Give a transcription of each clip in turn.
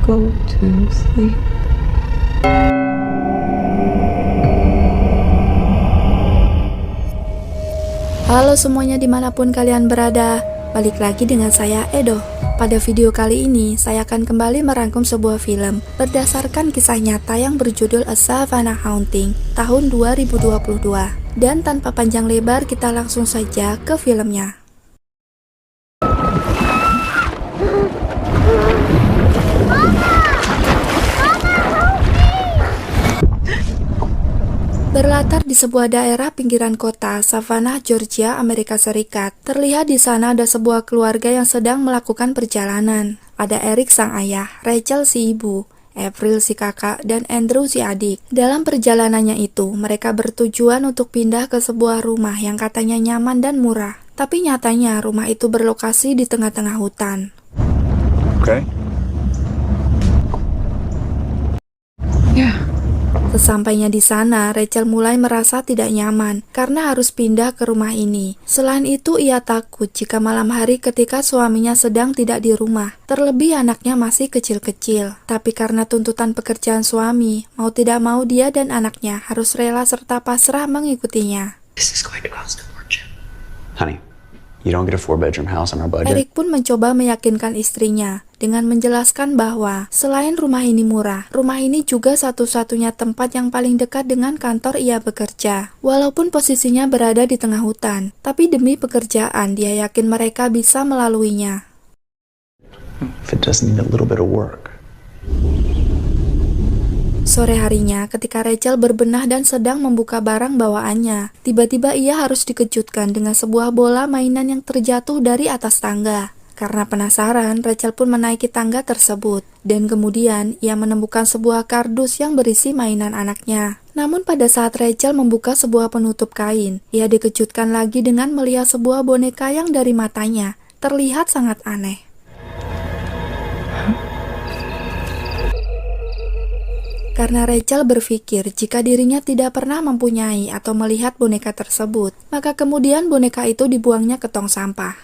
go to sleep. Halo semuanya dimanapun kalian berada, balik lagi dengan saya Edo. Pada video kali ini, saya akan kembali merangkum sebuah film berdasarkan kisah nyata yang berjudul A Savannah Haunting tahun 2022. Dan tanpa panjang lebar, kita langsung saja ke filmnya. Berlatar di sebuah daerah pinggiran kota Savannah, Georgia, Amerika Serikat. Terlihat di sana ada sebuah keluarga yang sedang melakukan perjalanan. Ada Eric sang ayah, Rachel si ibu, April si kakak, dan Andrew si adik. Dalam perjalanannya itu, mereka bertujuan untuk pindah ke sebuah rumah yang katanya nyaman dan murah. Tapi nyatanya rumah itu berlokasi di tengah-tengah hutan. Okay. Yeah. Sesampainya di sana, Rachel mulai merasa tidak nyaman karena harus pindah ke rumah ini. Selain itu, ia takut jika malam hari ketika suaminya sedang tidak di rumah, terlebih anaknya masih kecil-kecil. Tapi karena tuntutan pekerjaan suami, mau tidak mau dia dan anaknya harus rela serta pasrah mengikutinya. This is going to cost a fortune. Honey, you don't get a 4-bedroom house on our budget. Eric pun mencoba meyakinkan istrinya dengan menjelaskan bahwa selain rumah ini murah, rumah ini juga satu-satunya tempat yang paling dekat dengan kantor ia bekerja. Walaupun posisinya berada di tengah hutan, tapi demi pekerjaan dia yakin mereka bisa melaluinya. If it doesn't need a little bit of work. Sore harinya, ketika Rachel berbenah dan sedang membuka barang bawaannya, tiba-tiba ia harus dikejutkan dengan sebuah bola mainan yang terjatuh dari atas tangga. Karena penasaran, Rachel pun menaiki tangga tersebut, dan kemudian ia menemukan sebuah kardus yang berisi mainan anaknya. Namun pada saat Rachel membuka sebuah penutup kain, ia dikejutkan lagi dengan melihat sebuah boneka yang dari matanya terlihat sangat aneh. Karena Rachel berpikir jika dirinya tidak pernah mempunyai atau melihat boneka tersebut, maka kemudian boneka itu dibuangnya ke tong sampah.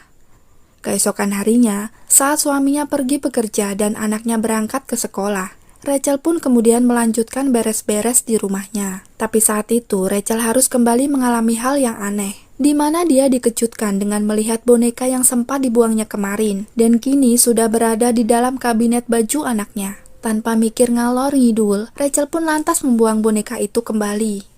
Keesokan harinya, saat suaminya pergi bekerja dan anaknya berangkat ke sekolah, Rachel pun kemudian melanjutkan beres-beres di rumahnya. Tapi saat itu, Rachel harus kembali mengalami hal yang aneh, di mana dia dikejutkan dengan melihat boneka yang sempat dibuangnya kemarin, dan kini sudah berada di dalam kabinet baju anaknya. Tanpa mikir ngalor ngidul, Rachel pun lantas membuang boneka itu kembali.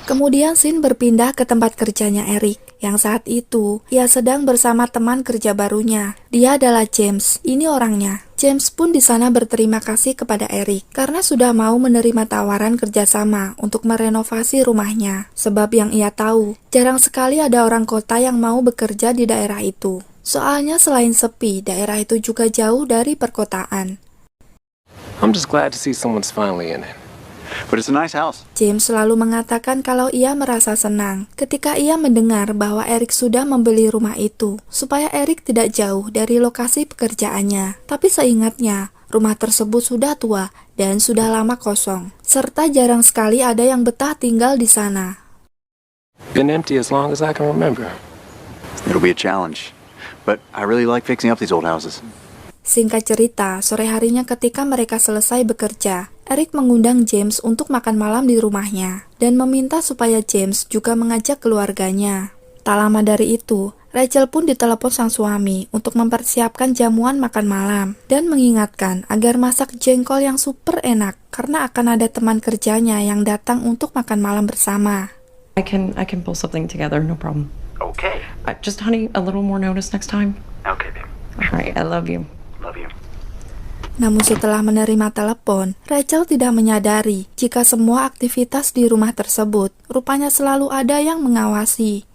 Kemudian scene berpindah ke tempat kerjanya Eric, yang saat itu ia sedang bersama teman kerja barunya. Dia adalah James, ini orangnya. James pun di sana berterima kasih kepada Eric karena sudah mau menerima tawaran kerjasama untuk merenovasi rumahnya. Sebab yang ia tahu, jarang sekali ada orang kota yang mau bekerja di daerah itu. Soalnya selain sepi, daerah itu juga jauh dari perkotaan. I'm just glad to see someone's finally in it. But it's a nice house. James selalu mengatakan kalau ia merasa senang ketika ia mendengar bahwa Eric sudah membeli rumah itu, supaya Eric tidak jauh dari lokasi pekerjaannya. Tapi seingatnya, rumah tersebut sudah tua dan sudah lama kosong, serta jarang sekali ada yang betah tinggal di sana. Been empty as long as I can remember. It'll be a challenge. But I really like fixing up these old houses. Singkat cerita, sore harinya ketika mereka selesai bekerja, Eric mengundang James untuk makan malam di rumahnya dan meminta supaya James juga mengajak keluarganya. Tak lama dari itu, Rachel pun ditelepon sang suami untuk mempersiapkan jamuan makan malam dan mengingatkan agar masak jengkol yang super enak karena akan ada teman kerjanya yang datang untuk makan malam bersama. I can pull something together, no problem. Okay. Just honey, a little more notice next time. Okay, babe. All right, I love you. Love you. Namun setelah menerima telepon, Rachel tidak menyadari jika semua aktivitas di rumah tersebut rupanya selalu ada yang mengawasi.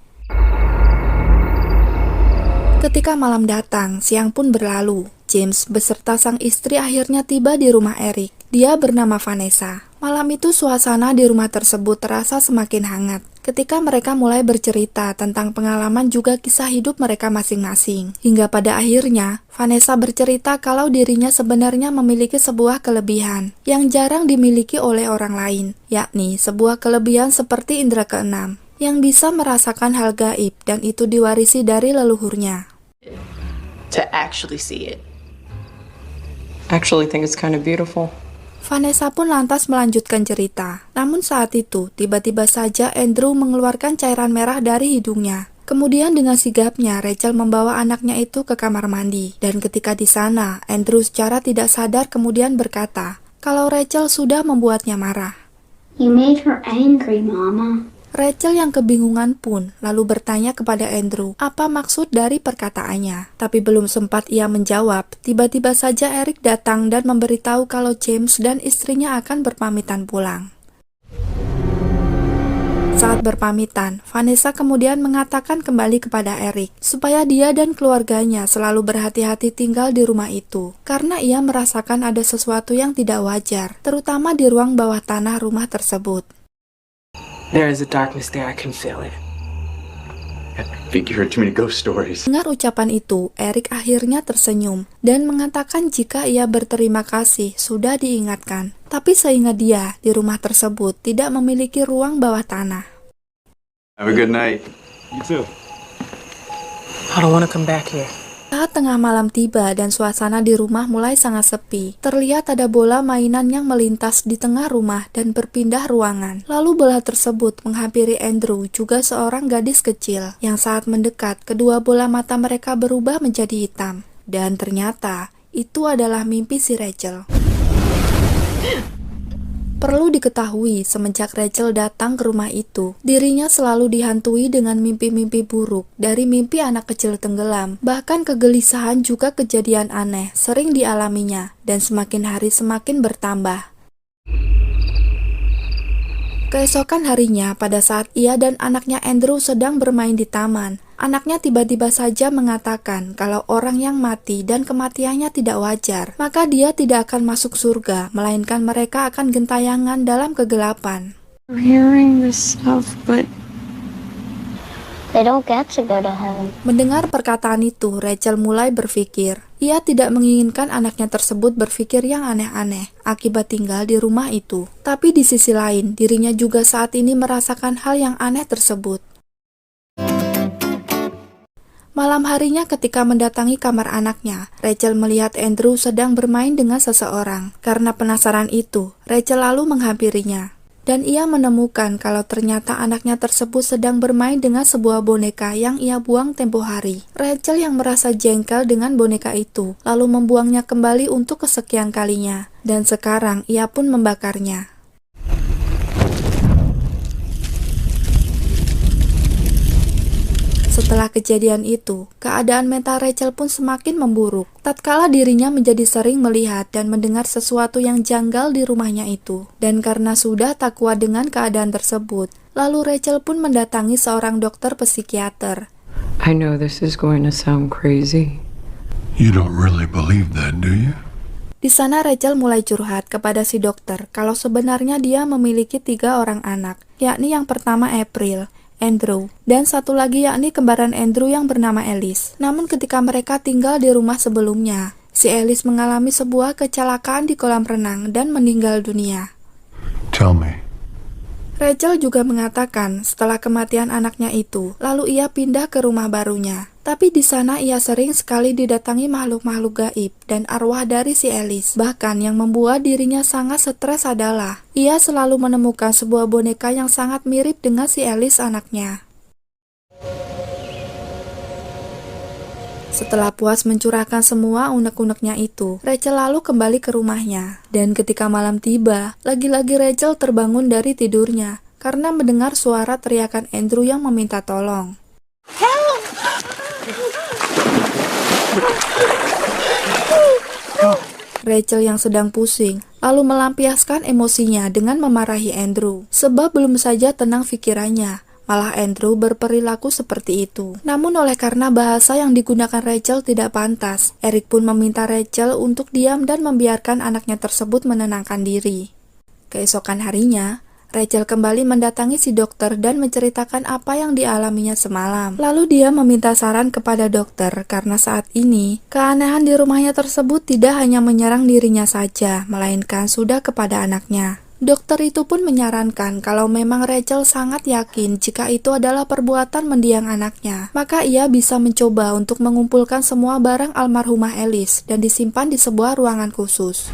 Ketika malam datang, siang pun berlalu. James beserta sang istri akhirnya tiba di rumah Eric. Dia bernama Vanessa. Malam itu suasana di rumah tersebut terasa semakin hangat ketika mereka mulai bercerita tentang pengalaman juga kisah hidup mereka masing-masing. Hingga pada akhirnya, Vanessa bercerita kalau dirinya sebenarnya memiliki sebuah kelebihan yang jarang dimiliki oleh orang lain, yakni sebuah kelebihan seperti indera keenam, yang bisa merasakan hal gaib dan itu diwarisi dari leluhurnya. To actually see it. I actually think it's kind of beautiful. Vanessa pun lantas melanjutkan cerita. Namun saat itu, tiba-tiba saja Andrew mengeluarkan cairan merah dari hidungnya. Kemudian dengan sigapnya, Rachel membawa anaknya itu ke kamar mandi. Dan ketika di sana, Andrew secara tidak sadar kemudian berkata, kalau Rachel sudah membuatnya marah. You made her angry, Mama. Rachel yang kebingungan pun lalu bertanya kepada Andrew apa maksud dari perkataannya. Tapi belum sempat ia menjawab, tiba-tiba saja Eric datang dan memberitahu kalau James dan istrinya akan berpamitan pulang. Saat berpamitan, Vanessa kemudian mengatakan kembali kepada Eric supaya dia dan keluarganya selalu berhati-hati tinggal di rumah itu karena ia merasakan ada sesuatu yang tidak wajar, terutama di ruang bawah tanah rumah tersebut. There is a darkness there, I can feel it. I think you heard too many ghost stories. Dengar ucapan itu, Eric akhirnya tersenyum dan mengatakan jika ia berterima kasih sudah diingatkan. Tapi seingat dia, di rumah tersebut tidak memiliki ruang bawah tanah. Have a good night. You too. I don't want to come back here. Saat tengah malam tiba dan suasana di rumah mulai sangat sepi, terlihat ada bola mainan yang melintas di tengah rumah dan berpindah ruangan. Lalu bola tersebut menghampiri Andrew, juga seorang gadis kecil, yang saat mendekat, kedua bola mata mereka berubah menjadi hitam. Dan ternyata, itu adalah mimpi si Rachel. Perlu diketahui, semenjak Rachel datang ke rumah itu, dirinya selalu dihantui dengan mimpi-mimpi buruk, dari mimpi anak kecil tenggelam, bahkan kegelisahan juga kejadian aneh sering dialaminya, dan semakin hari semakin bertambah. Keesokan harinya, pada saat ia dan anaknya Andrew sedang bermain di taman, anaknya tiba-tiba saja mengatakan kalau orang yang mati dan kematiannya tidak wajar, maka dia tidak akan masuk surga, melainkan mereka akan gentayangan dalam kegelapan. I'm hearing this stuff, but they don't get to go to heaven. Mendengar perkataan itu, Rachel mulai berpikir. Ia tidak menginginkan anaknya tersebut berpikir yang aneh-aneh akibat tinggal di rumah itu. Tapi di sisi lain, dirinya juga saat ini merasakan hal yang aneh tersebut. Malam harinya ketika mendatangi kamar anaknya, Rachel melihat Andrew sedang bermain dengan seseorang. Karena penasaran itu, Rachel lalu menghampirinya. Dan ia menemukan kalau ternyata anaknya tersebut sedang bermain dengan sebuah boneka yang ia buang tempo hari. Rachel yang merasa jengkel dengan boneka itu, lalu membuangnya kembali untuk kesekian kalinya. Dan sekarang ia pun membakarnya. Setelah kejadian itu, keadaan mental Rachel pun semakin memburuk. Tatkala dirinya menjadi sering melihat dan mendengar sesuatu yang janggal di rumahnya itu. Dan karena sudah tak kuat dengan keadaan tersebut, lalu Rachel pun mendatangi seorang dokter psikiater. I know this is going to sound crazy. You don't really believe that, do you? Di sana Rachel mulai curhat kepada si dokter kalau sebenarnya dia memiliki 3 orang anak, yakni yang pertama April, Andrew, dan satu lagi yakni kembaran Andrew yang bernama Alice. Namun ketika mereka tinggal di rumah sebelumnya, si Alice mengalami sebuah kecelakaan di kolam renang dan meninggal dunia. Tell me. Rachel juga mengatakan setelah kematian anaknya itu, lalu ia pindah ke rumah barunya. Tapi di sana ia sering sekali didatangi makhluk-makhluk gaib dan arwah dari si Alice. Bahkan yang membuat dirinya sangat stres adalah ia selalu menemukan sebuah boneka yang sangat mirip dengan si Alice anaknya. Setelah puas mencurahkan semua unek-uneknya itu, Rachel lalu kembali ke rumahnya. Dan ketika malam tiba, lagi-lagi Rachel terbangun dari tidurnya karena mendengar suara teriakan Andrew yang meminta tolong. Rachel yang sedang pusing, lalu melampiaskan emosinya dengan memarahi Andrew. Sebab belum saja tenang pikirannya, malah Andrew berperilaku seperti itu. Namun oleh karena bahasa yang digunakan Rachel tidak pantas, Eric pun meminta Rachel untuk diam dan membiarkan anaknya tersebut menenangkan diri. Keesokan harinya, Rachel kembali mendatangi si dokter dan menceritakan apa yang dialaminya semalam. Lalu dia meminta saran kepada dokter karena saat ini, keanehan di rumahnya tersebut tidak hanya menyerang dirinya saja, melainkan sudah kepada anaknya. Dokter itu pun menyarankan kalau memang Rachel sangat yakin jika itu adalah perbuatan mendiang anaknya, maka ia bisa mencoba untuk mengumpulkan semua barang almarhumah Alice dan disimpan di sebuah ruangan khusus.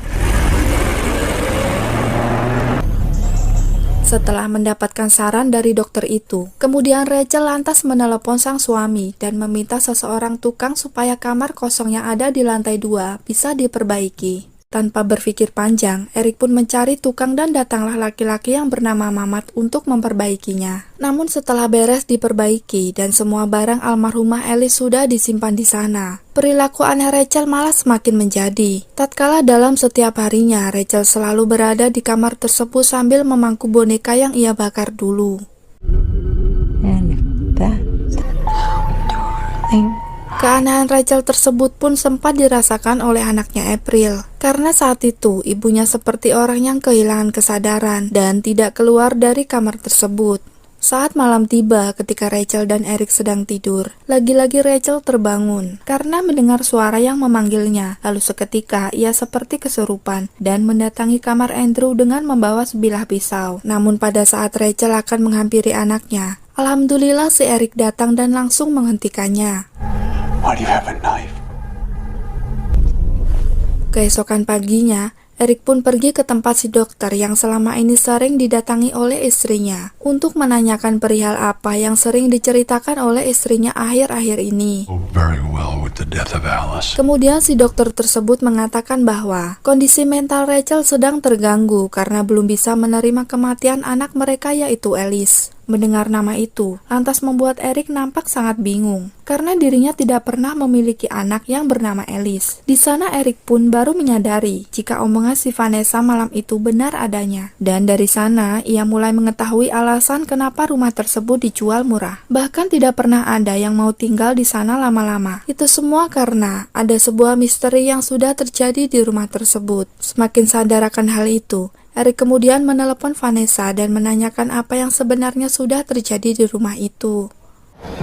Setelah mendapatkan saran dari dokter itu, kemudian Rachel lantas menelepon sang suami dan meminta seseorang tukang supaya kamar kosong yang ada di lantai 2 bisa diperbaiki. Tanpa berpikir panjang, Eric pun mencari tukang dan datanglah laki-laki yang bernama Mamat untuk memperbaikinya. Namun setelah beres diperbaiki dan semua barang almarhumah Alice sudah disimpan di sana, perilaku aneh Rachel malah semakin menjadi. Tatkala dalam setiap harinya, Rachel selalu berada di kamar tersebut sambil memangku boneka yang ia bakar dulu. Keanehan Rachel tersebut pun sempat dirasakan oleh anaknya April, karena saat itu ibunya seperti orang yang kehilangan kesadaran dan tidak keluar dari kamar tersebut. Saat malam tiba ketika Rachel dan Eric sedang tidur, lagi-lagi Rachel terbangun karena mendengar suara yang memanggilnya. Lalu seketika ia seperti kesurupan dan mendatangi kamar Andrew dengan membawa sebilah pisau. Namun pada saat Rachel akan menghampiri anaknya, alhamdulillah si Eric datang dan langsung menghentikannya. Why do you have a knife? Keesokan paginya, Eric pun pergi ke tempat si dokter yang selama ini sering didatangi oleh istrinya untuk menanyakan perihal apa yang sering diceritakan oleh istrinya akhir-akhir ini. Oh, very well with the death of Alice. Kemudian si dokter tersebut mengatakan bahwa kondisi mental Rachel sedang terganggu karena belum bisa menerima kematian anak mereka yaitu Alice. Mendengar nama itu, lantas membuat Eric nampak sangat bingung, karena dirinya tidak pernah memiliki anak yang bernama Alice. Di sana Eric pun baru menyadari jika omongan si Vanessa malam itu benar adanya. Dan dari sana, ia mulai mengetahui alasan kenapa rumah tersebut dijual murah. Bahkan tidak pernah ada yang mau tinggal di sana lama-lama. Itu semua karena ada sebuah misteri yang sudah terjadi di rumah tersebut. Semakin sadar akan hal itu, Eric kemudian menelepon Vanessa dan menanyakan apa yang sebenarnya sudah terjadi di rumah itu.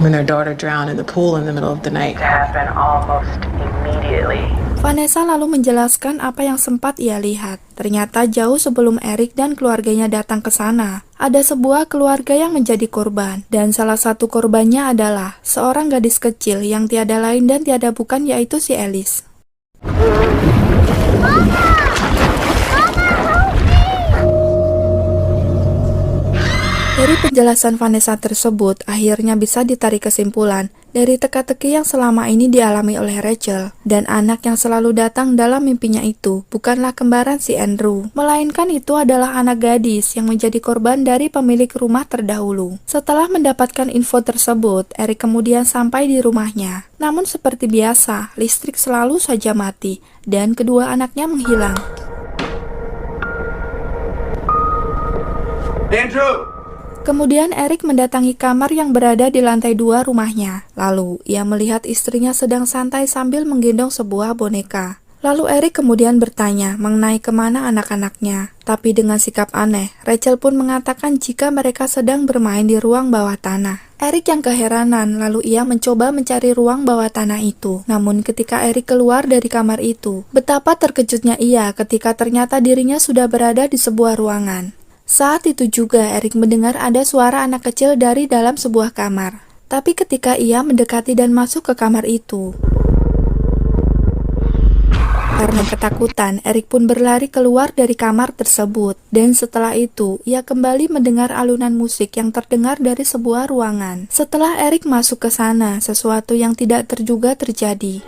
When their daughter drowned in the pool in the middle of the night. Happened almost immediately. Vanessa lalu menjelaskan apa yang sempat ia lihat. Ternyata jauh sebelum Eric dan keluarganya datang ke sana, ada sebuah keluarga yang menjadi korban. Dan salah satu korbannya adalah seorang gadis kecil yang tiada lain dan tiada bukan yaitu si Alice. Dari penjelasan Vanessa tersebut, akhirnya bisa ditarik kesimpulan dari teka-teki yang selama ini dialami oleh Rachel, dan anak yang selalu datang dalam mimpinya itu bukanlah kembaran si Andrew, melainkan itu adalah anak gadis yang menjadi korban dari pemilik rumah terdahulu. Setelah mendapatkan info tersebut, Eric kemudian sampai di rumahnya. Namun seperti biasa, listrik selalu saja mati, dan kedua anaknya menghilang. Andrew! Kemudian Eric mendatangi kamar yang berada di lantai 2 rumahnya. Lalu, ia melihat istrinya sedang santai sambil menggendong sebuah boneka. Lalu Eric kemudian bertanya mengenai kemana anak-anaknya. Tapi dengan sikap aneh, Rachel pun mengatakan jika mereka sedang bermain di ruang bawah tanah. Eric yang keheranan, lalu ia mencoba mencari ruang bawah tanah itu. Namun ketika Eric keluar dari kamar itu, betapa terkejutnya ia ketika ternyata dirinya sudah berada di sebuah ruangan. Saat itu juga Eric mendengar ada suara anak kecil dari dalam sebuah kamar. Tapi ketika ia mendekati dan masuk ke kamar itu, karena ketakutan, Eric pun berlari keluar dari kamar tersebut. Dan setelah itu, ia kembali mendengar alunan musik yang terdengar dari sebuah ruangan. Setelah Eric masuk ke sana, sesuatu yang tidak terduga terjadi.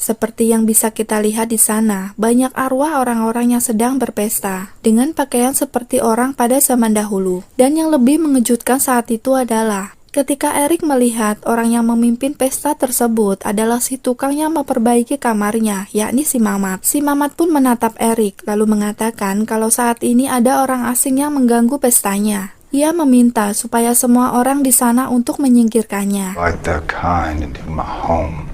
Seperti yang bisa kita lihat di sana, banyak arwah orang-orang yang sedang berpesta dengan pakaian seperti orang pada zaman dahulu. Dan yang lebih mengejutkan saat itu adalah ketika Eric melihat orang yang memimpin pesta tersebut adalah si tukang yang memperbaiki kamarnya, yakni si Mamat. Si Mamat pun menatap Eric lalu mengatakan kalau saat ini ada orang asing yang mengganggu pestanya. Ia meminta supaya semua orang di sana untuk menyingkirkannya. Like their kind into my home.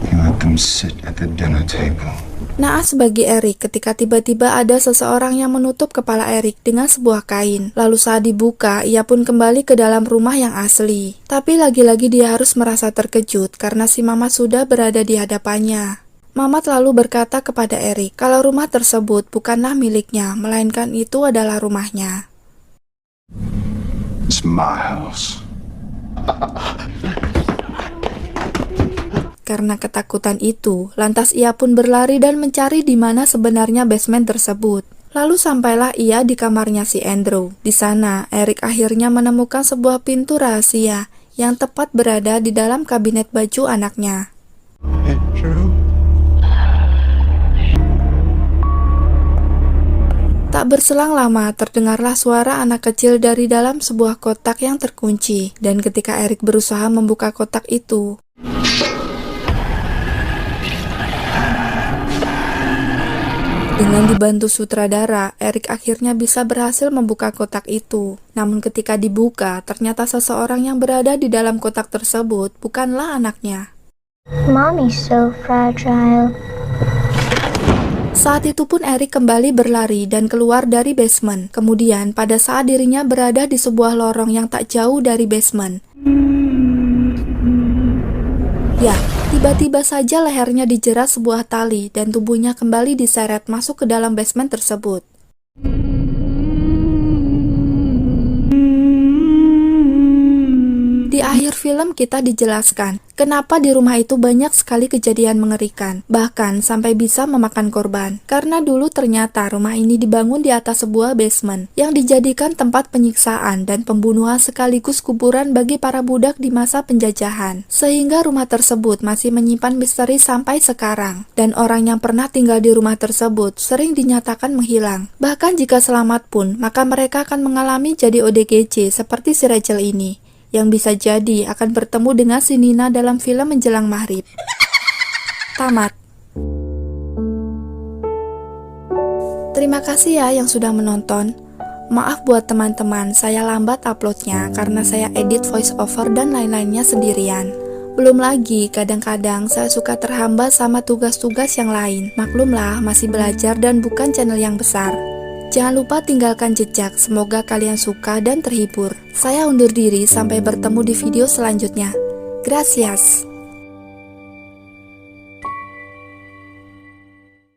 You let them sit at the dinner table. Naas bagi Eric ketika tiba-tiba ada seseorang yang menutup kepala Eric dengan sebuah kain. Lalu saat dibuka, ia pun kembali ke dalam rumah yang asli. Tapi lagi-lagi dia harus merasa terkejut karena si Mama sudah berada di hadapannya. Mamat lalu berkata kepada Eric kalau rumah tersebut bukanlah miliknya, melainkan itu adalah rumahnya. It's my house. Karena ketakutan itu, lantas ia pun berlari dan mencari di mana sebenarnya basement tersebut. Lalu sampailah ia di kamarnya si Andrew. Di sana, Eric akhirnya menemukan sebuah pintu rahasia yang tepat berada di dalam kabinet baju anaknya. Andrew. Tak berselang lama, terdengarlah suara anak kecil dari dalam sebuah kotak yang terkunci. Dan ketika Eric berusaha membuka kotak itu, dengan dibantu sutradara, Eric akhirnya bisa berhasil membuka kotak itu. Namun ketika dibuka, ternyata seseorang yang berada di dalam kotak tersebut bukanlah anaknya. Mommy's so fragile. Saat itu pun Eric kembali berlari dan keluar dari basement. Kemudian pada saat dirinya berada di sebuah lorong yang tak jauh dari basement, ya, tiba-tiba saja lehernya dijerat sebuah tali dan tubuhnya kembali diseret masuk ke dalam basement tersebut. Di akhir film kita dijelaskan kenapa di rumah itu banyak sekali kejadian mengerikan, bahkan sampai bisa memakan korban. Karena dulu ternyata rumah ini dibangun di atas sebuah basement yang dijadikan tempat penyiksaan dan pembunuhan sekaligus kuburan bagi para budak di masa penjajahan. Sehingga rumah tersebut masih menyimpan misteri sampai sekarang. Dan orang yang pernah tinggal di rumah tersebut sering dinyatakan menghilang. Bahkan jika selamat pun, maka mereka akan mengalami jadi ODGJ seperti si Rachel ini, yang bisa jadi akan bertemu dengan si Nina dalam film Menjelang Maghrib. Tamat. Terima kasih ya yang sudah menonton. Maaf buat teman-teman, saya lambat uploadnya karena saya edit voice over dan lain-lainnya sendirian. Belum lagi, kadang-kadang saya suka terhambat sama tugas-tugas yang lain. Maklumlah, masih belajar dan bukan channel yang besar. Jangan lupa tinggalkan jejak, semoga kalian suka dan terhibur. Saya undur diri, sampai bertemu di video selanjutnya. Gracias.